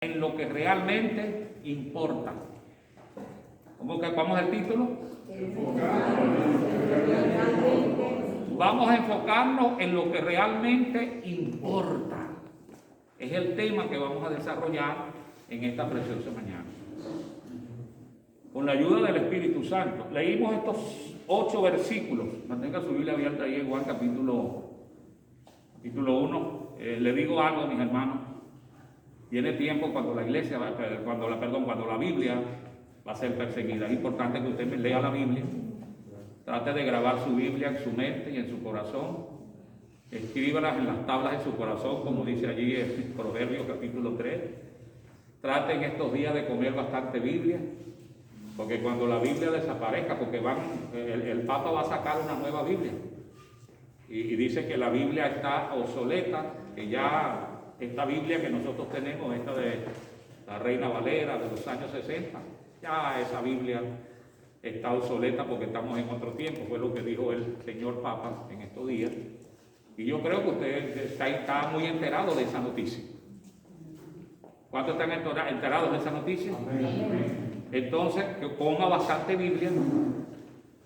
en lo que realmente importa. ¿Cómo que vamos al título? Vamos a enfocarnos en lo que realmente importa. Es el tema que vamos a desarrollar en esta preciosa mañana. Con la ayuda del Espíritu Santo. Leímos estos 8 versículos. Mantenga su Biblia abierta ahí en Juan capítulo 1. Le digo algo, mis hermanos. Viene tiempo cuando la iglesia, cuando la Biblia va a ser perseguida. Es importante que usted lea la Biblia. Trate de grabar su Biblia en su mente y en su corazón. Escríbalas en las tablas de su corazón, como dice allí en Proverbios capítulo 3. Trate en estos días de comer bastante Biblia, porque cuando la Biblia desaparezca, porque el Papa va a sacar una nueva Biblia. Y dice que la Biblia está obsoleta, que ya esta Biblia que nosotros tenemos, esta de la Reina Valera de los años 60, ya esa Biblia está obsoleta porque estamos en otro tiempo, fue lo que dijo el señor Papa en estos días. Y yo creo que usted está muy enterado de esa noticia. ¿Cuántos están enterados de esa noticia? Entonces, que coma bastante Biblia,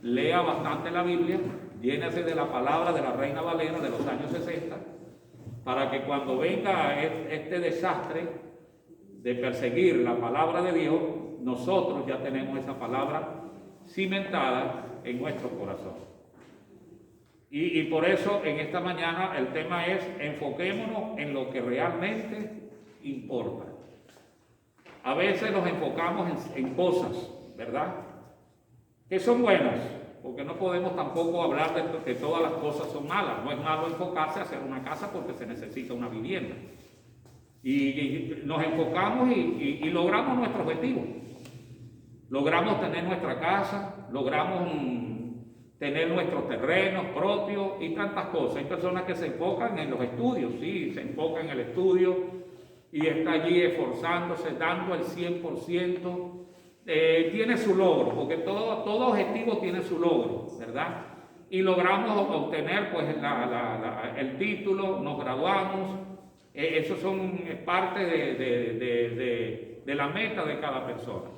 lea bastante la Biblia, llénese de la palabra de la Reina Valera de los años 60, para que cuando venga este desastre de perseguir la palabra de Dios, nosotros ya tenemos esa palabra cimentada en nuestro corazón. Y por eso en esta mañana el tema es: enfoquémonos en lo que realmente importa. A veces nos enfocamos en cosas, ¿verdad?, que son buenas, porque no podemos tampoco hablar de que todas las cosas son malas. No es malo enfocarse a hacer una casa porque se necesita una vivienda. Y nos enfocamos y logramos nuestro objetivo. Logramos tener nuestra casa, logramos tener nuestros terrenos propios y tantas cosas. Hay personas que se enfocan en los estudios, sí, se enfocan en el estudio y está allí esforzándose, dando el 100%. Tiene su logro, porque todo objetivo tiene su logro, ¿verdad? Y logramos obtener pues el título, nos graduamos. Eso son parte de la meta de cada persona.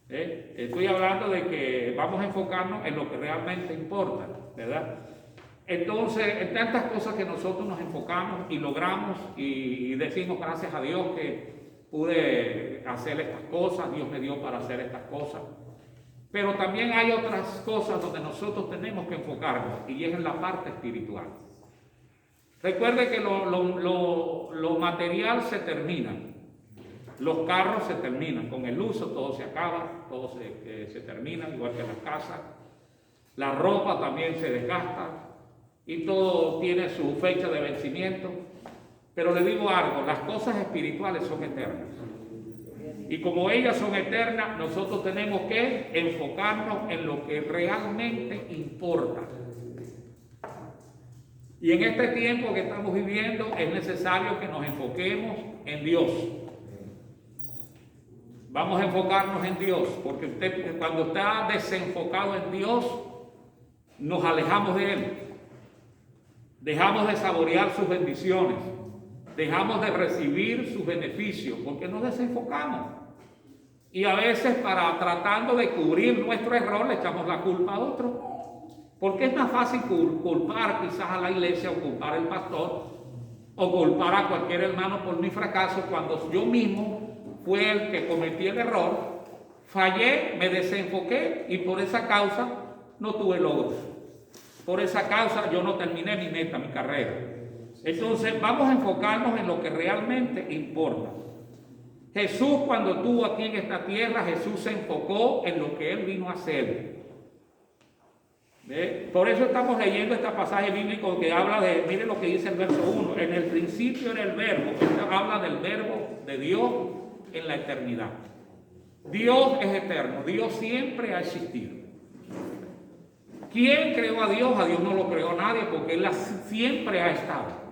Estoy hablando de que vamos a enfocarnos en lo que realmente importa, ¿verdad? Entonces, en tantas cosas que nosotros nos enfocamos y logramos y decimos gracias a Dios que pude hacer estas cosas, Dios me dio para hacer estas cosas. Pero también hay otras cosas donde nosotros tenemos que enfocarnos, y es en la parte espiritual. Recuerde que lo material se termina, los carros se terminan, con el uso todo se acaba, todo se termina, igual que las casas. La ropa también se desgasta y todo tiene su fecha de vencimiento. Pero le digo algo, las cosas espirituales son eternas. Y como ellas son eternas, nosotros tenemos que enfocarnos en lo que realmente importa. Y en este tiempo que estamos viviendo es necesario que nos enfoquemos en Dios. Vamos a enfocarnos en Dios, porque cuando está desenfocado en Dios, nos alejamos de Él. Dejamos de saborear sus bendiciones. Dejamos de recibir sus beneficios porque nos desenfocamos. Y a veces, tratando de cubrir nuestro error, le echamos la culpa a otro. Porque es más fácil culpar quizás a la iglesia, o culpar al pastor, o culpar a cualquier hermano por mi fracaso, cuando yo mismo fue el que cometí el error, fallé, me desenfoqué y por esa causa no tuve logros. Por esa causa yo no terminé mi meta, mi carrera. Entonces vamos a enfocarnos en lo que realmente importa. Jesús, cuando estuvo aquí en esta tierra, Jesús se enfocó en lo que Él vino a hacer. Por eso estamos leyendo este pasaje bíblico que habla de, mire lo que dice el verso 1, en el principio era el verbo. Esto habla del verbo de Dios en la eternidad. Dios es eterno, Dios siempre ha existido. ¿Quién creó a Dios? A Dios no lo creó nadie, porque Él siempre ha estado.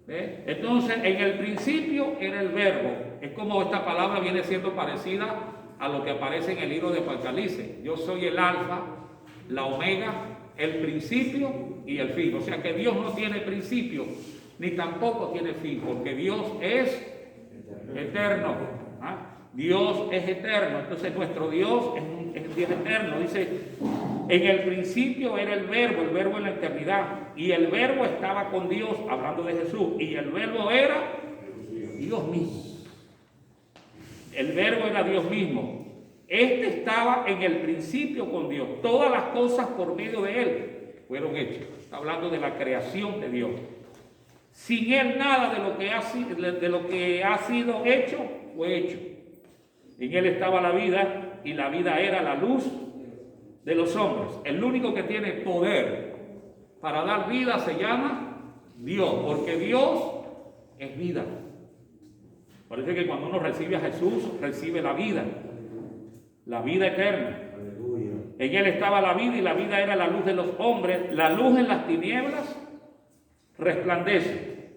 Entonces, en el principio era el verbo. Es como esta palabra viene siendo parecida a lo que aparece en el libro de Apocalipsis. Yo soy el alfa, la omega, el principio y el fin. O sea que Dios no tiene principio, ni tampoco tiene fin, porque Dios es eterno. Dios es eterno, entonces nuestro Dios es Dios eterno. Dice, en el principio era el verbo en la eternidad, y el verbo estaba con Dios, hablando de Jesús, y el verbo era Dios mismo. El verbo era Dios mismo. Este estaba en el principio con Dios. Todas las cosas por medio de Él fueron hechas. Está hablando de la creación de Dios. Sin Él nada de lo que ha sido hecho fue hecho. En Él estaba la vida, y la vida era la luz de los hombres. El único que tiene poder para dar vida se llama Dios, porque Dios es vida. Parece que cuando uno recibe a Jesús, recibe la vida eterna. Aleluya. En Él estaba la vida, y la vida era la luz de los hombres. La luz en las tinieblas resplandece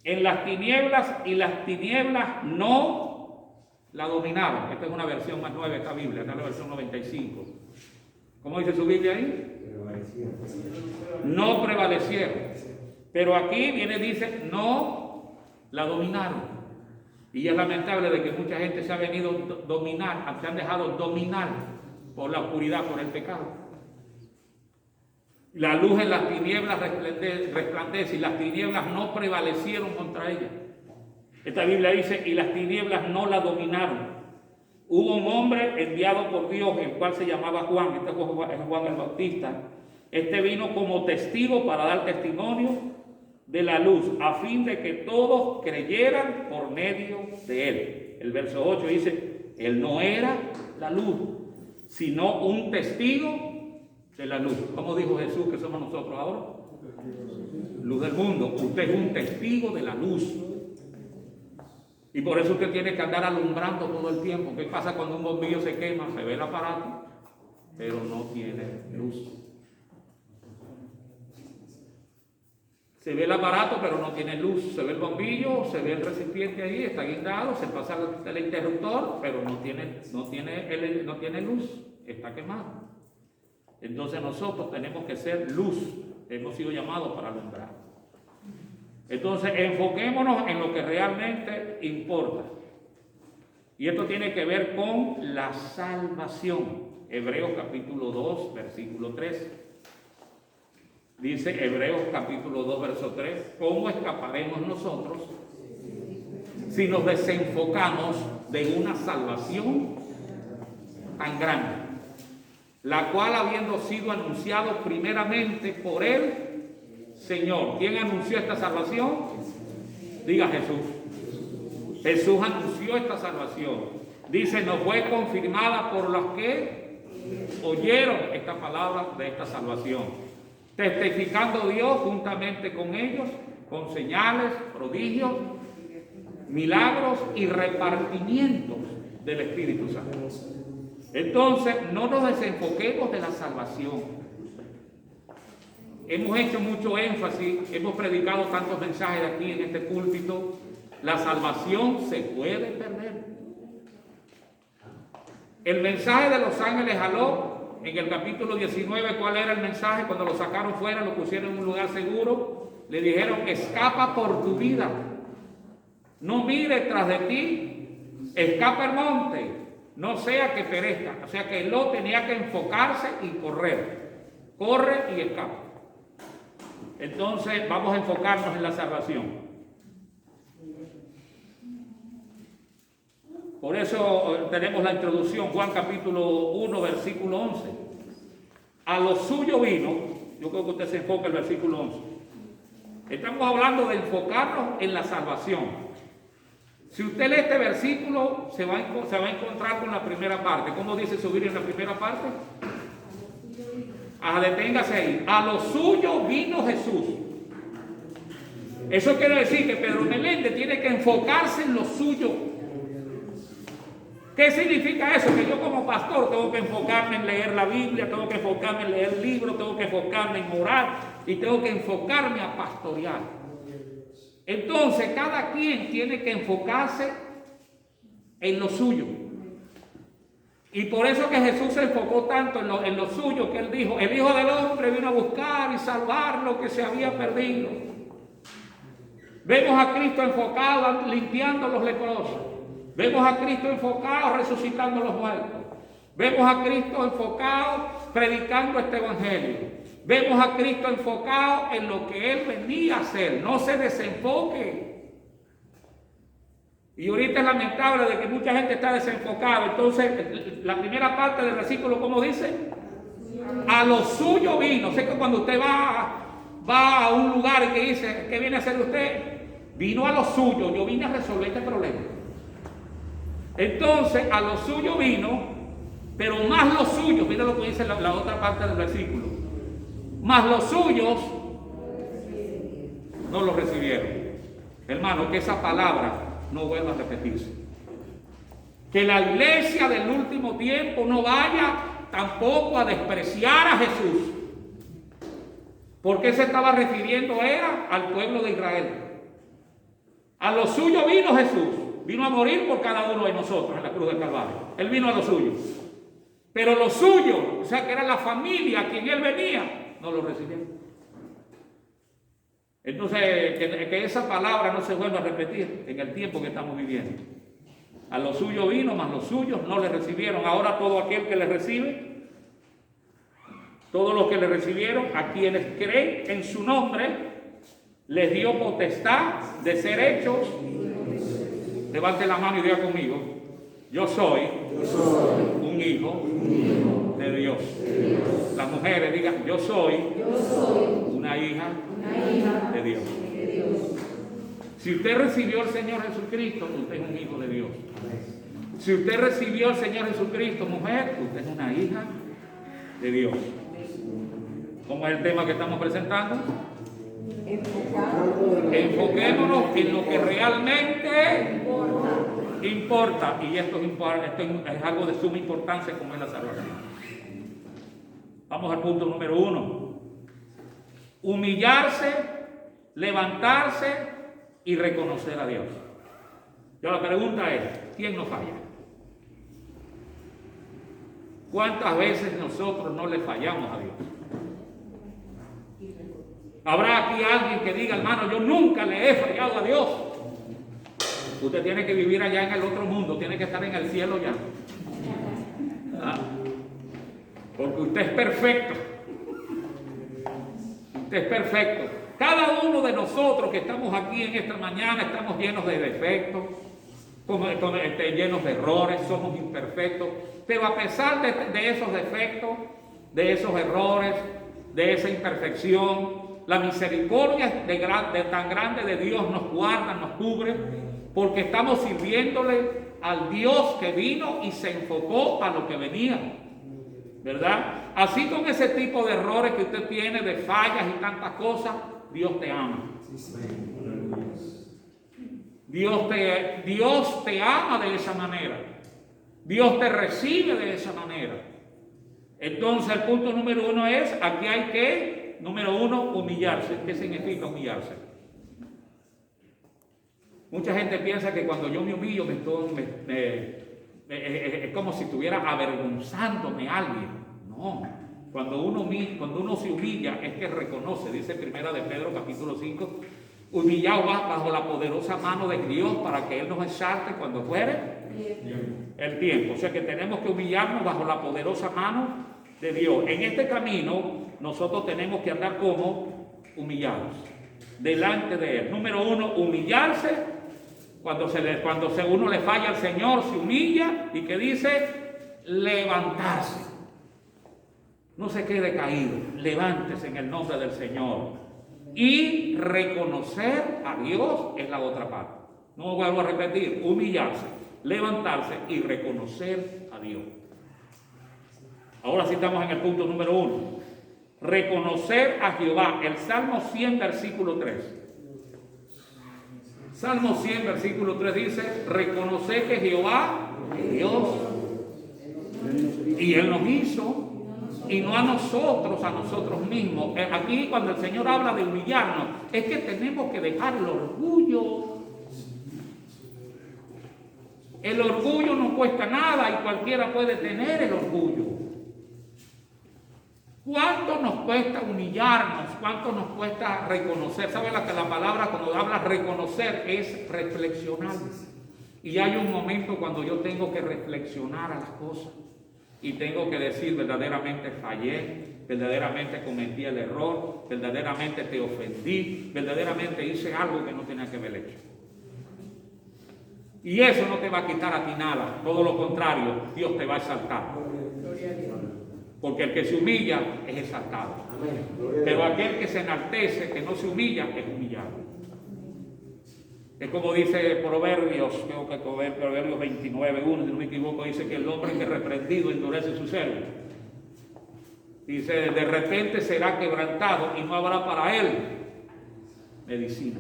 en las tinieblas, y las tinieblas no la dominaron. Esta es una versión más nueva de esta Biblia, esta es la versión 95. ¿Cómo dice su Biblia ahí? No prevalecieron. Pero aquí dice, no la dominaron. Y es lamentable de que mucha gente se ha venido dominar, se han dejado dominar por la oscuridad, por el pecado. La luz en las tinieblas resplandece, y las tinieblas no prevalecieron contra ella. Esta Biblia dice, y las tinieblas no la dominaron. Hubo un hombre enviado por Dios, el cual se llamaba Juan. Este es Juan el Bautista. Este vino como testigo para dar testimonio de la luz, a fin de que todos creyeran por medio de él. El verso 8 dice, él no era la luz, sino un testigo de la luz. ¿Cómo dijo Jesús que somos nosotros ahora? Luz del mundo. Usted es un testigo de la luz. Y por eso usted tiene que andar alumbrando todo el tiempo. ¿Qué pasa cuando un bombillo se quema? Se ve el aparato, pero no tiene luz. Se ve el aparato, pero no tiene luz. Se ve el bombillo, se ve el recipiente ahí, está guindado, se pasa el interruptor, pero no tiene luz, está quemado. Entonces nosotros tenemos que ser luz. Hemos sido llamados para alumbrar. Entonces enfoquémonos en lo que realmente importa. Y esto tiene que ver con la salvación. Hebreos capítulo 2, versículo 3. Dice Hebreos capítulo 2, verso 3, ¿cómo escaparemos nosotros si nos desenfocamos de una salvación tan grande, la cual habiendo sido anunciado primeramente por el Señor? ¿Quién anunció esta salvación? Diga Jesús. Jesús anunció esta salvación. Dice, nos fue confirmada por los que oyeron esta palabra de esta salvación, testificando Dios juntamente con ellos, con señales, prodigios, milagros y repartimientos del Espíritu Santo. Entonces, no nos desenfoquemos de la salvación. Hemos hecho mucho énfasis, hemos predicado tantos mensajes aquí en este púlpito. La salvación se puede perder. El mensaje de los ángeles a Lot, en el capítulo 19, ¿cuál era el mensaje? Cuando lo sacaron fuera, lo pusieron en un lugar seguro, le dijeron, escapa por tu vida, no mire tras de ti, escapa al monte, no sea que perezca. O sea que Lot tenía que enfocarse y correr, corre y escapa. Entonces vamos a enfocarnos en la salvación. Por eso tenemos la introducción, Juan capítulo 1, versículo 11. A lo suyo vino, yo creo que usted se enfoca en el versículo 11. Estamos hablando de enfocarnos en la salvación. Si usted lee este versículo, se va a encontrar con la primera parte. ¿Cómo dice subir en la primera parte? Deténgase ahí. A lo suyo vino Jesús. Eso quiere decir que Pedro Meléndez tiene que enfocarse en lo suyo. ¿Qué significa eso? Que yo como pastor tengo que enfocarme en leer la Biblia, tengo que enfocarme en leer libros, tengo que enfocarme en orar y tengo que enfocarme a pastorear. Entonces cada quien tiene que enfocarse en lo suyo. Y por eso que Jesús se enfocó tanto en lo suyo, que él dijo, el Hijo del Hombre vino a buscar y salvar lo que se había perdido. Vemos a Cristo enfocado limpiando a los leprosos. Vemos a Cristo enfocado resucitando a los muertos. Vemos a Cristo enfocado predicando este evangelio. Vemos a Cristo enfocado en lo que Él venía a hacer. No se desenfoque. Y ahorita es lamentable de que mucha gente está desenfocada. Entonces, la primera parte del versículo, ¿cómo dice? A lo suyo vino. Sé que cuando usted va a un lugar y que dice, ¿qué viene a hacer usted? Vino a lo suyo. Yo vine a resolver este problema. Entonces, a lo suyo vino, pero más los suyos, mira lo que dice la otra parte del versículo, más los suyos no los recibieron. Hermano, que esa palabra no vuelva a repetirse. Que la iglesia del último tiempo no vaya tampoco a despreciar a Jesús. Porque se estaba refiriendo era al pueblo de Israel. A lo suyo vino Jesús. Vino a morir por cada uno de nosotros en la cruz del Calvario. Él vino a lo suyo. Pero lo suyo, o sea que era la familia a quien Él venía, no lo recibieron. Entonces, que esa palabra no se vuelva a repetir en el tiempo que estamos viviendo. A lo suyo vino, mas los suyos no le recibieron. Ahora todo aquel que le recibe, todos los que le recibieron, a quienes creen en su nombre, les dio potestad de ser hechos. Levante la mano y diga conmigo: yo soy un hijo de Dios. Las mujeres digan: yo soy una hija de Dios. Si usted recibió al Señor Jesucristo, usted es un hijo de Dios. Si usted recibió al Señor Jesucristo, mujer, usted es una hija de Dios. ¿Cómo es el tema que estamos presentando? Enfoquémonos en lo que realmente importa. Y esto es algo de suma importancia, como es la salvación. Vamos al punto número 1. Humillarse, levantarse y reconocer a Dios. Ya la pregunta es: ¿quién no falla? ¿Cuántas veces nosotros no le fallamos a Dios? ¿Habrá aquí alguien que diga: hermano, yo nunca le he fallado a Dios? Usted tiene que vivir allá en el otro mundo, tiene que estar en el cielo ya. ¿Ah? Porque usted es perfecto. Usted es perfecto. Cada uno de nosotros que estamos aquí en esta mañana estamos llenos de defectos, llenos de errores, somos imperfectos. Pero a pesar de esos defectos, de esos errores, de esa imperfección, la misericordia tan grande de Dios nos guarda, nos cubre, porque estamos sirviéndole al Dios que vino y se enfocó a lo que venía, ¿verdad? Así con ese tipo de errores que usted tiene, de fallas y tantas cosas, Dios te ama. Dios te ama de esa manera. Dios te recibe de esa manera. Entonces el punto número 1 es, aquí hay que, número 1, humillarse. ¿Qué significa humillarse? Mucha gente piensa que cuando yo me humillo es como si estuviera avergonzándome a alguien. No, cuando uno se humilla es que reconoce, dice Primera de Pedro capítulo 5, humillado bajo la poderosa mano de Dios para que Él nos exalte cuando fuere el tiempo. O sea que tenemos que humillarnos bajo la poderosa mano de Dios. En este camino nosotros tenemos que andar como humillados delante de Él. Número 1, humillarse. Cuando uno le falla al Señor, se humilla. ¿Y qué dice? Levantarse. No se quede caído. Levántese en el nombre del Señor. Y reconocer a Dios es la otra parte. No vuelvo a repetir. Humillarse, levantarse y reconocer a Dios. Ahora sí estamos en el punto número 1. Reconocer a Jehová. El Salmo 100, versículo 3. Salmo 100, versículo 3 dice: reconocer que Jehová es Dios. Y Él nos hizo, y no a nosotros mismos. Aquí cuando el Señor habla de humillarnos, es que tenemos que dejar el orgullo. El orgullo no cuesta nada y cualquiera puede tener el orgullo. ¿Cuánto nos cuesta humillarnos? ¿Cuánto nos cuesta reconocer? ¿Sabe que la palabra cuando habla reconocer es reflexionar? Y hay un momento cuando yo tengo que reflexionar a las cosas y tengo que decir verdaderamente fallé, verdaderamente cometí el error, verdaderamente te ofendí, verdaderamente hice algo que no tenía que haber hecho. Y eso no te va a quitar a ti nada, todo lo contrario, Dios te va a exaltar. Porque el que se humilla es exaltado. Pero aquel que se enaltece, que no se humilla, es humillado. Es como dice Proverbios, creo que Proverbios 29:1, si no me equivoco, dice que el hombre que es reprendido endurece su cerebro. Dice, de repente será quebrantado y no habrá para él medicina.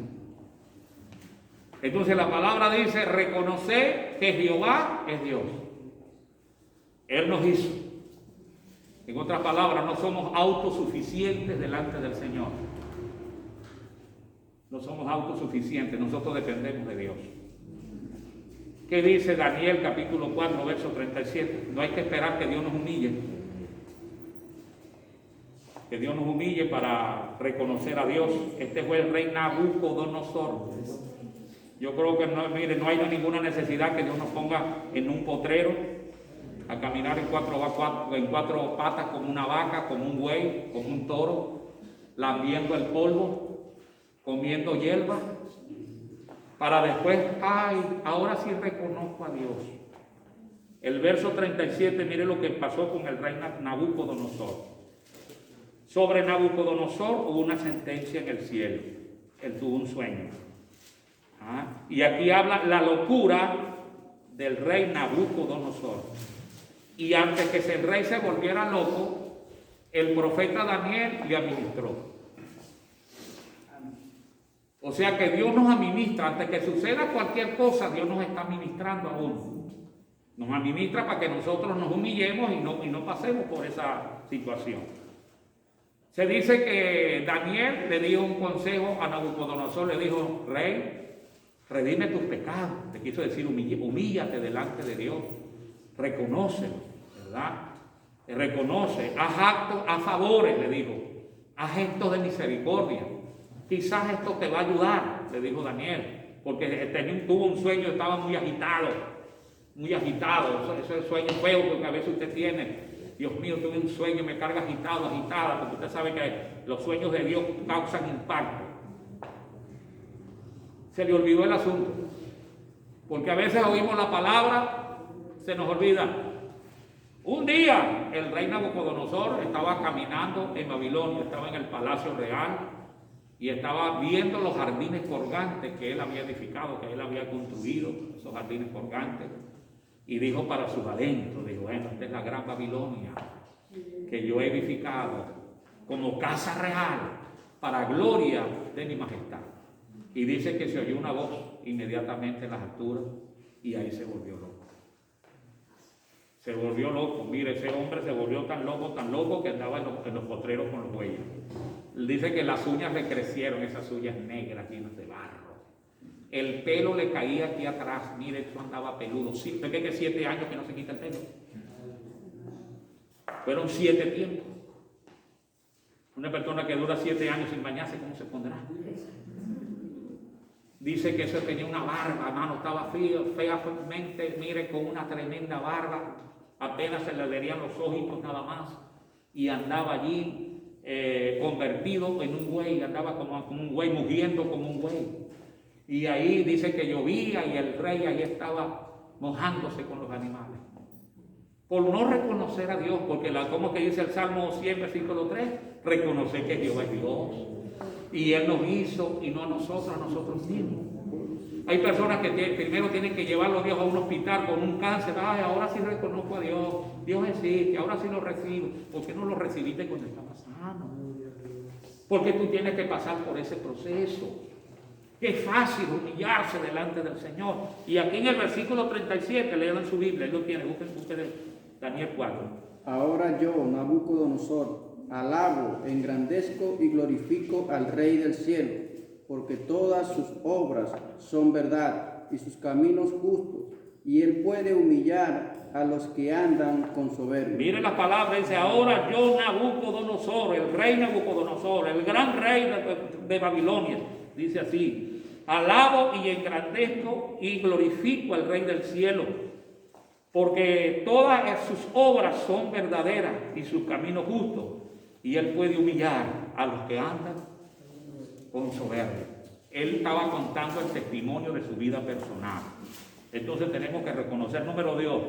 Entonces la palabra dice, reconocer que Jehová es Dios. Él nos hizo. En otras palabras, no somos autosuficientes delante del Señor. No somos autosuficientes, nosotros dependemos de Dios. ¿Qué dice Daniel capítulo 4, verso 37? No hay que esperar que Dios nos humille. Que Dios nos humille para reconocer a Dios. Este fue el rey Nabucodonosor. Yo creo que no, mire, no hay ninguna necesidad que Dios nos ponga en un potrero a caminar en cuatro patas como una vaca, como un buey, como un toro, lambiendo el polvo, comiendo hierba, para después, ahora sí reconozco a Dios. El verso 37, mire lo que pasó con el rey Nabucodonosor. Sobre Nabucodonosor hubo una sentencia en el cielo. Él tuvo un sueño. Y aquí habla la locura del rey Nabucodonosor. Y antes que el rey se volviera loco, el profeta Daniel le administró. O sea que Dios nos administra, antes que suceda cualquier cosa, Dios nos está administrando aún. Nos administra para que nosotros nos humillemos y no pasemos por esa situación. Se dice que Daniel le dio un consejo a Nabucodonosor, le dijo, rey, redime tus pecados. Te quiso decir, humíllate delante de Dios, reconócelo, ¿verdad? Reconoce, haz actos, haz favores, le dijo, haz gestos de misericordia. Quizás esto te va a ayudar, le dijo Daniel, porque tuvo un sueño, estaba muy agitado, ese sueño feo que a veces usted tiene. Dios mío, tuve un sueño, me carga agitada, porque usted sabe que los sueños de Dios causan impacto. Se le olvidó el asunto, porque a veces oímos la palabra, se nos olvida. Un día el rey Nabucodonosor estaba caminando en Babilonia, estaba en el palacio real y estaba viendo los jardines colgantes que él había edificado, que él había construido, esos jardines colgantes, y dijo para sus adentros, dijo, bueno, esta es la gran Babilonia que yo he edificado como casa real para gloria de mi majestad. Y dice que se oyó una voz inmediatamente en las alturas y ahí se volvió loco. Se volvió loco. Mire, ese hombre se volvió tan loco que andaba en los potreros con los bueyes. Dice que las uñas le crecieron, esas uñas negras llenas de barro. El pelo le caía aquí atrás. Mire, eso andaba peludo. Sí, ¿usted cree que 7 años que no se quita el pelo? Fueron 7 tiempos. Una persona que dura 7 años sin bañarse, ¿cómo se pondrá? Dice que eso tenía una barba, hermano, estaba feamente, mire, con una tremenda barba, apenas se le verían los ojitos nada más, y andaba allí convertido en un buey, andaba como un buey, mugiendo como un buey. Y ahí dice que llovía y el rey ahí estaba mojándose con los animales. Por no reconocer a Dios, porque como que dice el Salmo 100, versículo 3, reconocer que Jehová es Dios. Y Él nos hizo y no a nosotros mismos. Hay personas que primero tienen que llevarlo a Dios a un hospital con un cáncer. Ahora sí reconozco a Dios. Dios existe, ahora sí lo recibo. ¿Por qué no lo recibiste cuando estaba sano? Porque tú tienes que pasar por ese proceso. Qué fácil humillarse delante del Señor. Y aquí en el versículo 37, lean su Biblia, Él lo tiene, busquen Daniel 4. Ahora yo, Nabucodonosor, alabo, engrandezco y glorifico al Rey del cielo, porque todas sus obras son verdad y sus caminos justos, y él puede humillar a los que andan con soberbia. Mire la palabra, dice, ahora yo Nabucodonosor, el rey Nabucodonosor, el gran rey de Babilonia, dice así, alabo y engrandezco y glorifico al rey del cielo, porque todas sus obras son verdaderas y sus caminos justos, y él puede humillar a los que andan con soberbia. Él estaba contando el testimonio de su vida personal. Entonces tenemos que reconocer, número dos,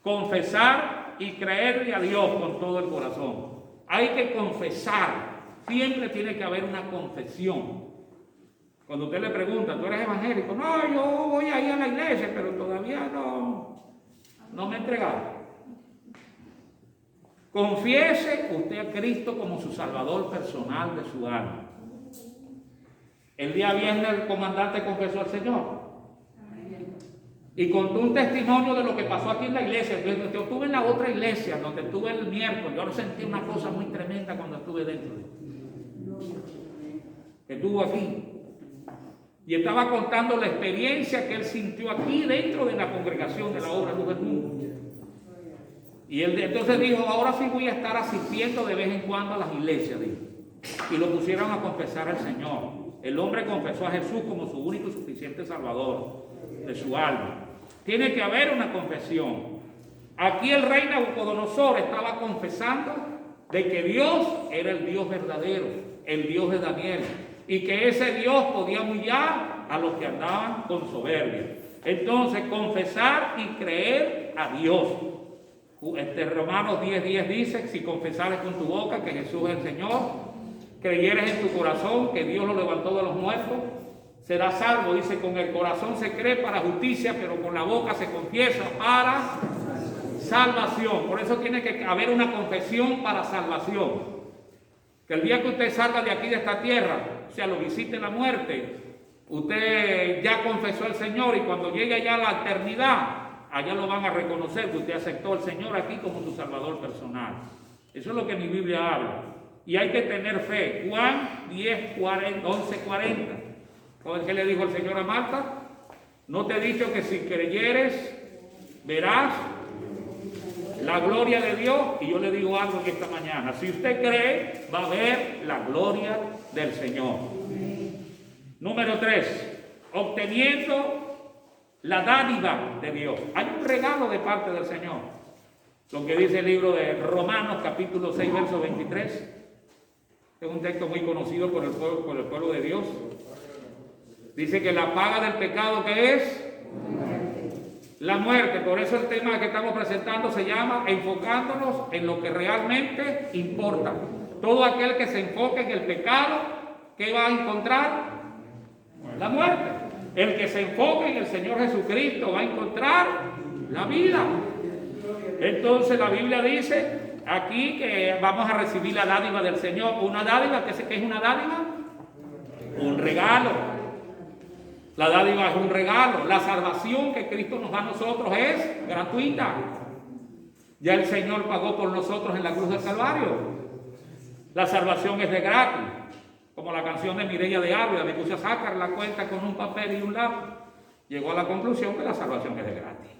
confesar y creerle a Dios con todo el corazón. Hay que confesar, siempre tiene que haber una confesión. Cuando usted le pregunta, ¿tú eres evangélico? No, yo voy ahí a la iglesia, pero todavía no me he entregado. Confiese usted a Cristo como su Salvador personal de su alma. El día viernes el comandante confesó al Señor y contó un testimonio de lo que pasó aquí en la iglesia. Yo estuve en la otra iglesia donde estuve el miércoles. Yo sentí una cosa muy tremenda cuando estuve dentro. Estuvo aquí y estaba contando la experiencia que él sintió aquí dentro de la congregación de la obra de juventud. Y él entonces dijo, ahora sí voy a estar asistiendo de vez en cuando a las iglesias, dijo. Y lo pusieron a confesar al Señor. El hombre confesó a Jesús como su único y suficiente Salvador de su alma. Tiene que haber una confesión. Aquí el rey Nabucodonosor estaba confesando de que Dios era el Dios verdadero, el Dios de Daniel, y que ese Dios podía humillar a los que andaban con soberbia. Entonces, confesar y creer a Dios. Romanos 10:10 dice, si confesares con tu boca que Jesús es el Señor, creyeres en tu corazón que Dios lo levantó de los muertos, serás salvo. Dice, con el corazón se cree para justicia, pero con la boca se confiesa para salvación. Por eso tiene que haber una confesión para salvación. Que el día que usted salga de aquí, de esta tierra, o sea, lo visite la muerte, usted ya confesó al Señor, y cuando llegue allá a la eternidad, allá lo van a reconocer que usted aceptó al Señor aquí como su Salvador personal. Eso es lo que mi Biblia habla. Y hay que tener fe. Juan 11:40. ¿Qué le dijo el Señor a Marta? ¿No te he dicho que si creyeres verás la gloria de Dios? Y yo le digo algo en esta mañana. Si usted cree, va a ver la gloria del Señor. Número 3. Obteniendo la dádiva de Dios. Hay un regalo de parte del Señor. Lo que dice el libro de Romanos, capítulo 6, verso 23. Es un texto muy conocido por el pueblo de Dios. Dice que la paga del pecado, ¿qué es? La muerte. Por eso el tema que estamos presentando se llama enfocándonos en lo que realmente importa. Todo aquel que se enfoque en el pecado, ¿qué va a encontrar? La muerte. El que se enfoque en el Señor Jesucristo va a encontrar la vida. Entonces la Biblia dice aquí que vamos a recibir la dádiva del Señor. Una dádiva, ¿qué es una dádiva? Un regalo. La dádiva es un regalo. La salvación que Cristo nos da a nosotros es gratuita. Ya el Señor pagó por nosotros en la cruz del Calvario. La salvación es de gratis. Como la canción de Mireya de Ávila, me puse a sacar la cuenta con un papel y un lápiz. Llegó a la conclusión que la salvación es de gratis.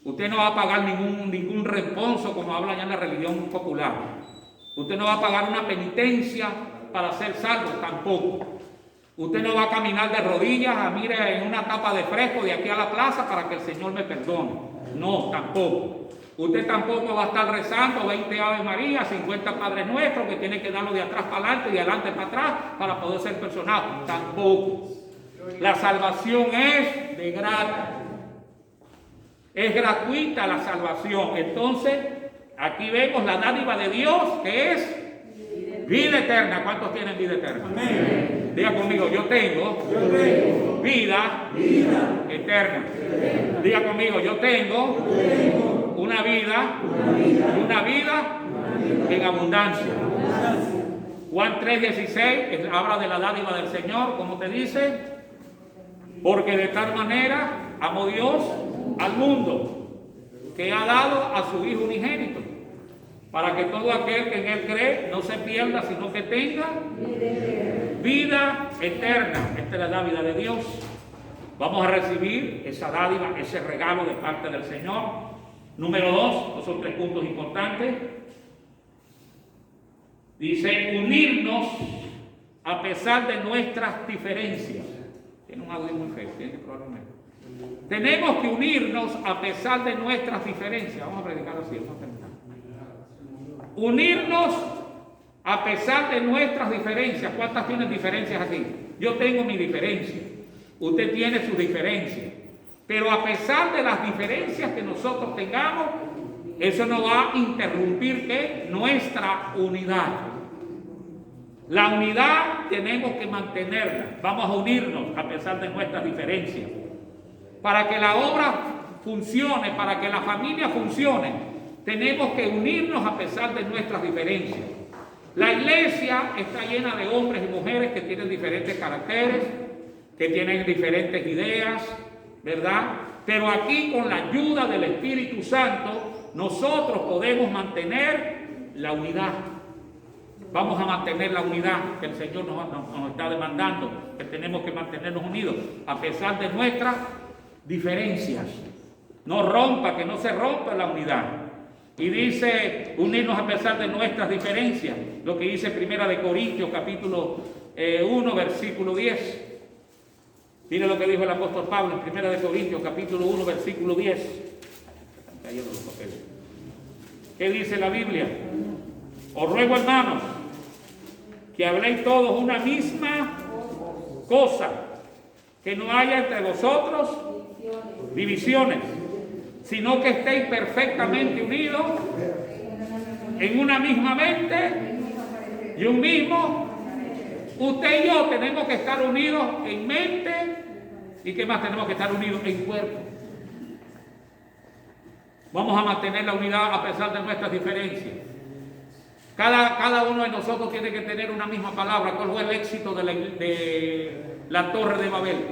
Usted no va a pagar ningún responso como habla ya en la religión popular. Usted no va a pagar una penitencia para ser salvo, tampoco. Usted no va a caminar de rodillas, mire, en una tapa de fresco de aquí a la plaza para que el Señor me perdone. No, tampoco. Usted tampoco va a estar rezando 20 Ave María, 50 Padres Nuestros, que tiene que darlo de atrás para adelante y de adelante para atrás para poder ser personal. Tampoco. La salvación es de gratis. Es gratuita la salvación. Entonces, aquí vemos la dádiva de Dios, que es vida eterna. ¿Cuántos tienen vida eterna? Amén. Diga conmigo, yo tengo vida eterna. Diga conmigo, yo tengo una vida en abundancia. Juan 3:16 habla de la dádiva del Señor, como te dice, porque de tal manera amó Dios al mundo, que ha dado a su Hijo unigénito, para que todo aquel que en Él cree no se pierda, sino que tenga vida eterna. Esta es la dádiva de Dios. Vamos a recibir esa dádiva, ese regalo de parte del Señor. Número 2, son 3 puntos importantes. Dice, unirnos a pesar de nuestras diferencias. Tiene un audio muy feo, tiene que probarlo mejor. Tenemos que unirnos a pesar de nuestras diferencias. Vamos a predicar así, vamos a terminar. Unirnos a pesar de nuestras diferencias. ¿Cuántas tienen diferencias aquí? Yo tengo mi diferencia. Usted tiene sus diferencias. Pero a pesar de las diferencias que nosotros tengamos, eso no va a interrumpir ¿qué? Nuestra unidad. La unidad tenemos que mantenerla. Vamos a unirnos a pesar de nuestras diferencias. Para que la obra funcione, para que la familia funcione, tenemos que unirnos a pesar de nuestras diferencias. La iglesia está llena de hombres y mujeres que tienen diferentes caracteres, que tienen diferentes ideas, ¿verdad? Pero aquí, con la ayuda del Espíritu Santo, nosotros podemos mantener la unidad. Vamos a mantener la unidad que el Señor nos está demandando, que tenemos que mantenernos unidos a pesar de nuestras diferencias. No rompa, que no se rompa la unidad. Y dice, unirnos a pesar de nuestras diferencias, lo que dice 1 Corintios capítulo 1, versículo 10. Mire lo que dijo el apóstol Pablo en 1 Corintios capítulo 1, versículo 10. Están cayendo los papeles. ¿Qué dice la Biblia? Os ruego, hermanos, que habléis todos una misma cosa, que no haya entre vosotros divisiones, sino que estéis perfectamente unidos en una misma mente y un mismo. Usted y yo tenemos que estar unidos en mente, y ¿qué más? Tenemos que estar unidos en cuerpo. Vamos a mantener la unidad a pesar de nuestras diferencias. Cada uno de nosotros tiene que tener una misma palabra. ¿Cuál fue el éxito de la Torre de Babel?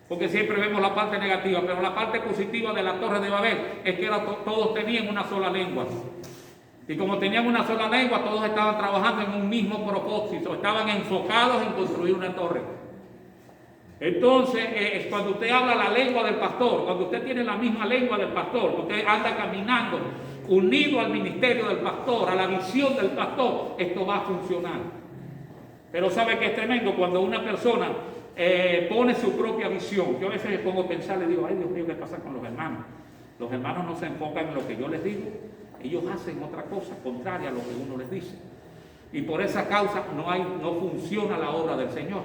Porque siempre vemos la parte negativa, pero la parte positiva de la Torre de Babel es que todos tenían una sola lengua. Y como tenían una sola lengua, todos estaban trabajando en un mismo propósito, estaban enfocados en construir una torre. Entonces, cuando usted habla la lengua del pastor, cuando usted tiene la misma lengua del pastor, usted anda caminando unido al ministerio del pastor, a la visión del pastor, esto va a funcionar. Pero ¿sabe qué es tremendo? Cuando una persona pone su propia visión. Yo a veces me pongo a pensar, le digo, ay Dios mío, ¿qué pasa con los hermanos? Los hermanos no se enfocan en lo que yo les digo, ellos hacen otra cosa contraria a lo que uno les dice. Y por esa causa no funciona la obra del Señor.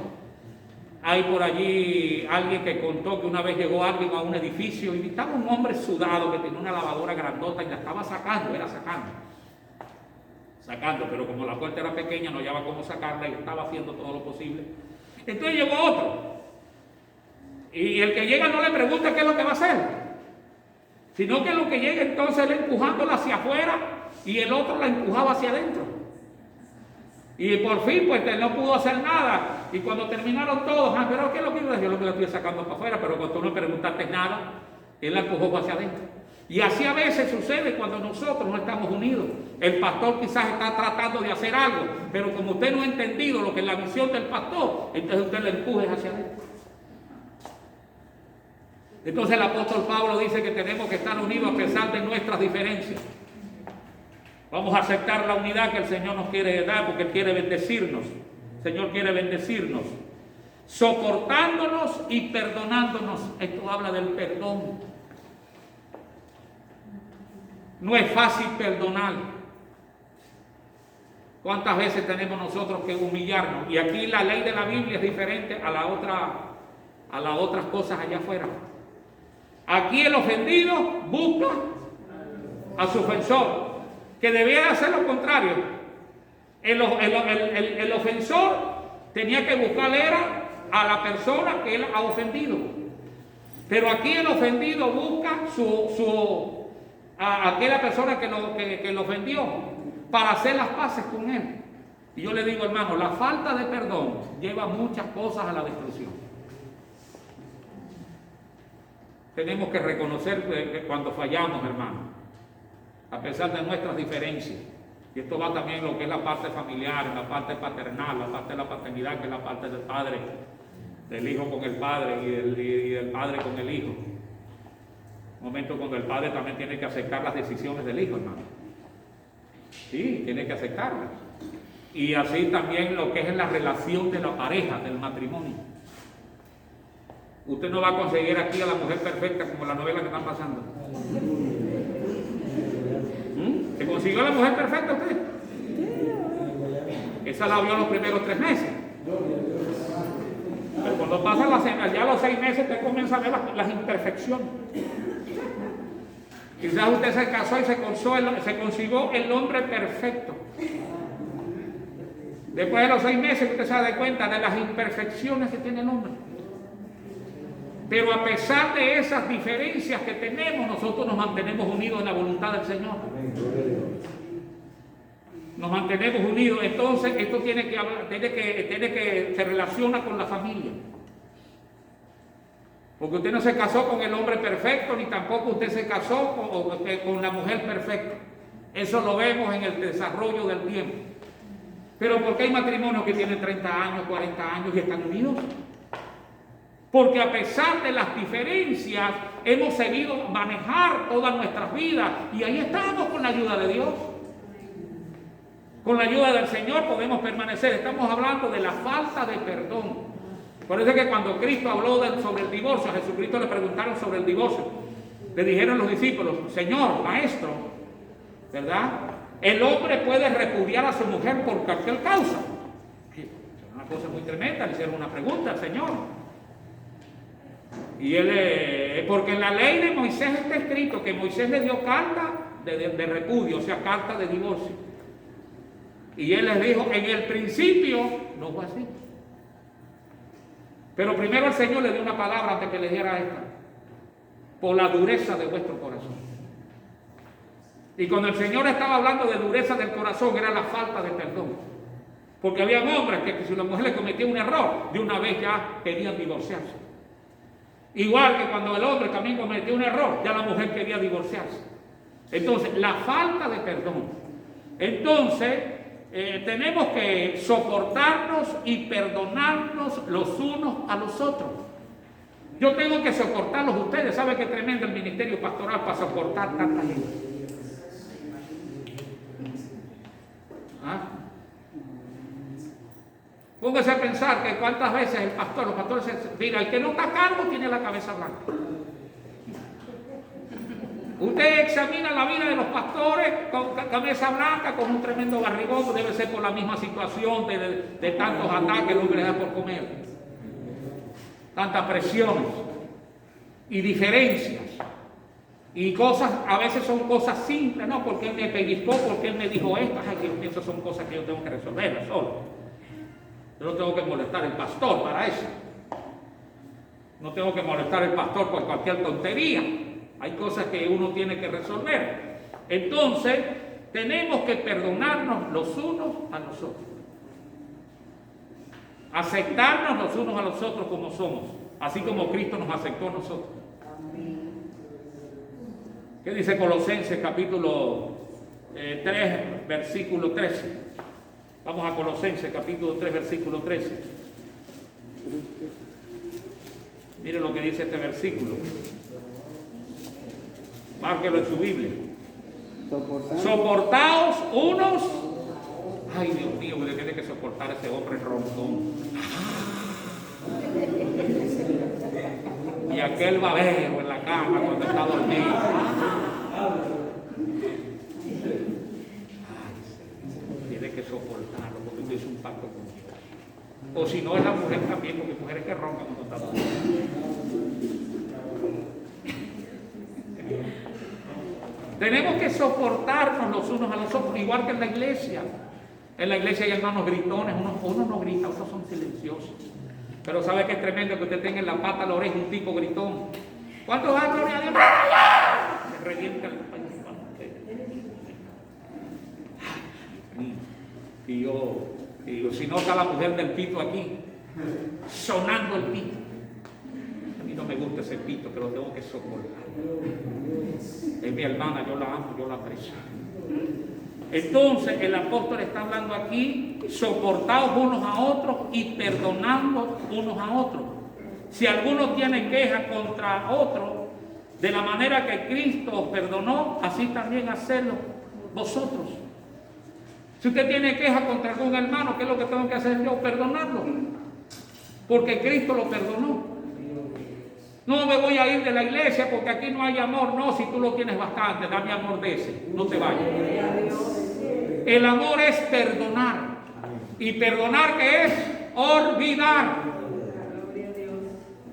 Hay por allí alguien que contó que una vez llegó alguien a un edificio y estaba un hombre sudado que tenía una lavadora grandota y la estaba sacando, pero como la puerta era pequeña no hallaba cómo sacarla y estaba haciendo todo lo posible. Entonces llegó otro y el que llega no le pregunta qué es lo que va a hacer, sino que lo que llega entonces él empujándola hacia afuera y el otro la empujaba hacia adentro. Y por fin, pues él no pudo hacer nada. Y cuando terminaron todos, pero ¿qué es lo que yo lo estoy sacando para afuera? Pero cuando tú no preguntaste nada, él la empujó hacia adentro. Y así a veces sucede cuando nosotros no estamos unidos. El pastor quizás está tratando de hacer algo, pero como usted no ha entendido lo que es la visión del pastor, entonces usted le empuje hacia adentro. Entonces el apóstol Pablo dice que tenemos que estar unidos a pesar de nuestras diferencias. Vamos a aceptar la unidad que el Señor nos quiere dar porque Él quiere bendecirnos. El Señor quiere bendecirnos. Soportándonos y perdonándonos. Esto habla del perdón. No es fácil perdonar. ¿Cuántas veces tenemos nosotros que humillarnos? Y aquí la ley de la Biblia es diferente a las otras cosas allá afuera. Aquí el ofendido busca a su ofensor, que debía hacer lo contrario. El ofensor tenía que buscar a la persona que él ha ofendido. Pero aquí el ofendido busca a aquella persona que lo ofendió para hacer las paces con él. Y yo le digo, hermano, la falta de perdón lleva muchas cosas a la destrucción. Tenemos que reconocer que cuando fallamos, hermano, a pesar de nuestras diferencias, y esto va también en lo que es la parte familiar, en la parte paternal, la parte de la paternidad, que es la parte del padre. del hijo con el padre y del padre con el hijo. Un momento cuando el padre también tiene que aceptar las decisiones del hijo, hermano. Sí, tiene que aceptarlas. Y así también lo que es la relación de la pareja, del matrimonio. Usted no va a conseguir aquí a la mujer perfecta como la novela que están pasando. ¿Se consiguió la mujer perfecta usted? Esa la vio los primeros 3 meses. Pero cuando pasan ya los 6 meses, usted comienza a ver las imperfecciones. Quizás usted se casó y se consiguió el hombre perfecto. Después de los 6 meses usted se da cuenta de las imperfecciones que tiene el hombre. Pero a pesar de esas diferencias que tenemos, nosotros nos mantenemos unidos en la voluntad del Señor. Nos mantenemos unidos. Entonces esto tiene que se relaciona con la familia. Porque usted no se casó con el hombre perfecto, ni tampoco usted se casó con la mujer perfecta. Eso lo vemos en el desarrollo del tiempo. Pero ¿por qué hay matrimonios que tienen 30 años, 40 años y están unidos? Porque a pesar de las diferencias, hemos seguido manejar todas nuestras vidas y ahí estamos con la ayuda de Dios. Con la ayuda del Señor podemos permanecer. Estamos hablando de la falta de perdón. Por eso es que cuando Cristo habló sobre el divorcio, a Jesucristo le preguntaron sobre el divorcio. Le dijeron los discípulos: Señor, Maestro, ¿verdad? El hombre puede repudiar a su mujer por cualquier causa. Es una cosa muy tremenda. Le hicieron una pregunta al Señor. Y porque en la ley de Moisés está escrito que Moisés le dio carta de repudio, o sea, carta de divorcio. Y él les dijo: en el principio no fue así. Pero primero el Señor le dio una palabra antes que le diera esta: por la dureza de vuestro corazón. Y cuando el Señor estaba hablando de dureza del corazón, era la falta de perdón. Porque había hombres que si la mujer le cometía un error, de una vez ya querían divorciarse. Igual que cuando el hombre también cometió un error, ya la mujer quería divorciarse. Entonces, la falta de perdón. Entonces, tenemos que soportarnos y perdonarnos los unos a los otros. Yo tengo que soportarlos ustedes. ¿Sabe qué tremendo el ministerio pastoral para soportar tanta gente? ¿Ah? Póngase a pensar que cuántas veces los pastores mira, el que no está calvo tiene la cabeza blanca. Usted examina la vida de los pastores con cabeza blanca, con un tremendo barrigón, debe ser por la misma situación de tantos ataques, el hombre le da por comer. Tantas presiones y diferencias. Y cosas, a veces son cosas simples, ¿no? Porque él me pellizcó, porque él me dijo esto. Ay, Dios mío, esas son cosas que yo tengo que resolver solo. Yo no tengo que molestar al pastor para eso. No tengo que molestar al pastor por cualquier tontería. Hay cosas que uno tiene que resolver. Entonces, tenemos que perdonarnos los unos a los otros. Aceptarnos los unos a los otros como somos, así como Cristo nos aceptó a nosotros. ¿Qué dice Colosenses capítulo 3, versículo 13? Vamos a Colosenses capítulo 3, versículo 13. Mire lo que dice este versículo. Márquelo en su Biblia. Soportaos unos. Ay, Dios mío, usted tiene que soportar a ese hombre roncón. Y aquel babero en la cama cuando está dormido. Tiene que soportarlo porque usted hizo un pacto con Dios. O si no, es la mujer también, porque mujeres que roncan cuando están dormidas. Tenemos que soportarnos los unos a los otros, igual que en la iglesia. En la iglesia hay hermanos gritones, unos no gritan, otros son silenciosos. Pero ¿sabe qué es tremendo? Que usted tenga en la pata a la oreja un tipo gritón. ¿Cuántos dan gloria a Dios? Se revienta el pañuelo. Y yo, si no está la mujer del pito aquí, sonando el pito. A mí no me gusta ese pito, pero lo tengo que soportar. Es mi hermana, yo la amo, yo la aprecio. Entonces el apóstol está hablando aquí, soportados unos a otros y perdonando unos a otros. Si alguno tiene queja contra otro, de la manera que Cristo os perdonó, así también hacedlo vosotros. Si usted tiene queja contra algún hermano, ¿qué es lo que tengo que hacer yo? Perdonarlo. Porque Cristo lo perdonó. No me voy a ir de la iglesia porque aquí no hay amor. No, si tú lo tienes bastante, dame amor de ese. No te vayas. El amor es perdonar. ¿Y perdonar qué es? Olvidar.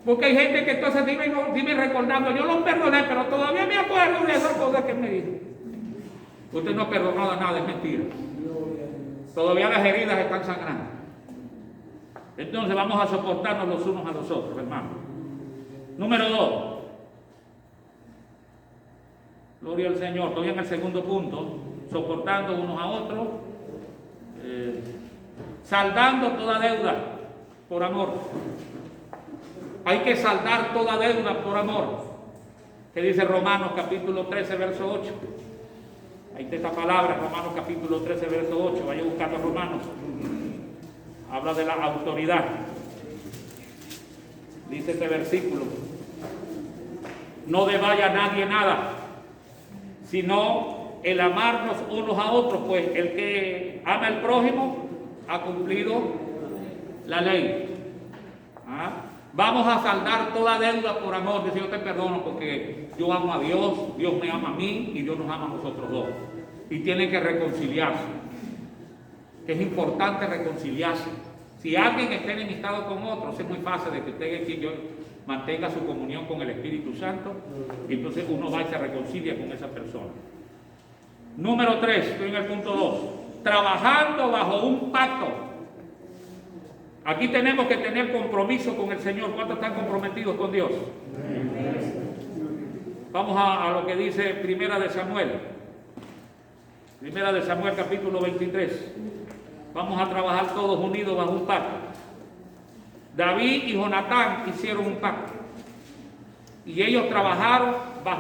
Porque hay gente que entonces vive recordando, yo lo perdoné, pero todavía me acuerdo de esas cosas que me dijo. Usted no ha perdonado nada, es mentira. Todavía las heridas están sangrando. Entonces vamos a soportarnos los unos a los otros, hermano. Número 2. Gloria al Señor. Estoy en el segundo punto. Soportando unos a otros. Saldando toda deuda por amor. Hay que saldar toda deuda por amor. ¿Qué dice Romanos capítulo 13, verso 8? Ahí está esta palabra, Romanos capítulo 13, verso 8. Vaya buscando Romanos. Habla de la autoridad. Dice este versículo: no devaya a nadie nada, sino el amarnos unos a otros, pues el que ama al prójimo ha cumplido la ley. Vamos a saldar toda deuda por amor. Dice, yo te perdono porque yo amo a Dios, Dios me ama a mí y Dios nos ama a nosotros dos. Y tienen que reconciliarse. Es importante reconciliarse. Si alguien está enemistado con otro, es muy fácil de que usted mantenga su comunión con el Espíritu Santo y entonces uno va y se reconcilia con esa persona. Número 3, estoy en el punto 2. Trabajando bajo un pacto. Aquí tenemos que tener compromiso con el Señor. ¿Cuántos están comprometidos con Dios? Vamos a lo que dice Primera de Samuel. Primera de Samuel capítulo 23. Vamos a trabajar todos unidos bajo un pacto. David y Jonatán hicieron un pacto. Y ellos trabajaron bajo